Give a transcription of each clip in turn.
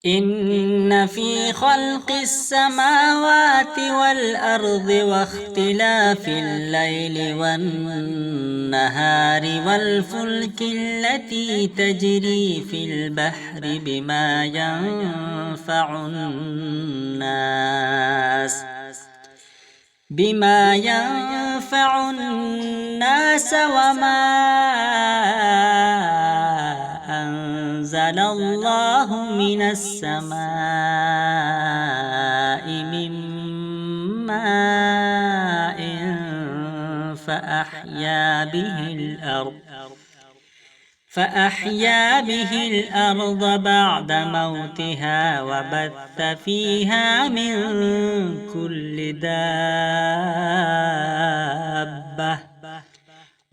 إن في خلق السماوات والأرض واختلاف الليل والنهار والفلك التي تجري في البحر بما ينفع الناس وما أنزل الله من السماء من ماء فأحيا به الأرض بعد موتها وبث فيها من كل دابة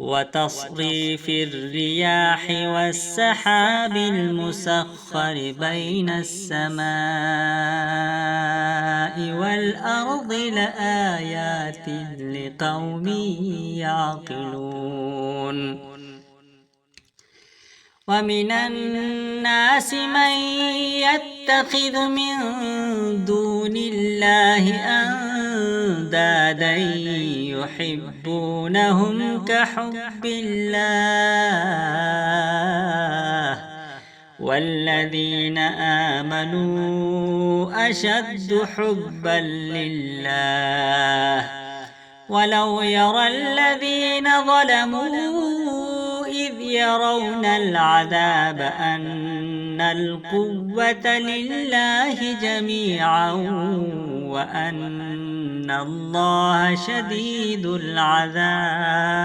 وتصريف الرياح والسحاب المسخر بين السماء والأرض لآيات لقوم يعقلون ومن الناس من يتخذ من دون الله أندادا يحبونهم كحب الله والذين آمنوا أشد حبا لله ولو يرى الذين ظلموا إذ يرون العذاب أن القوة لله جميعا وأن الله شديد العذاب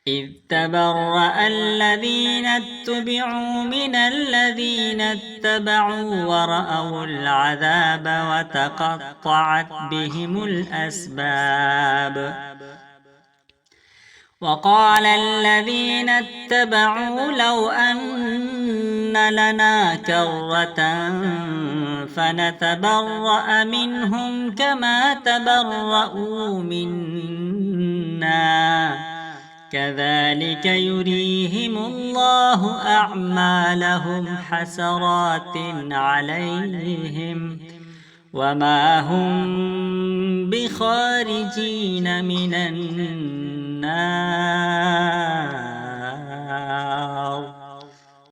إذ تبرأ الذين اتبعوا من الذين اتبعوا ورأوا العذاب وتقطعت بهم الأسباب وقال الذين اتبعوا لو أن لنا كرة فنتبرأ منهم كما تبرأوا منا كذلك يريهم الله أعمالهم حسرات عليهم وما هم بخارجين من النار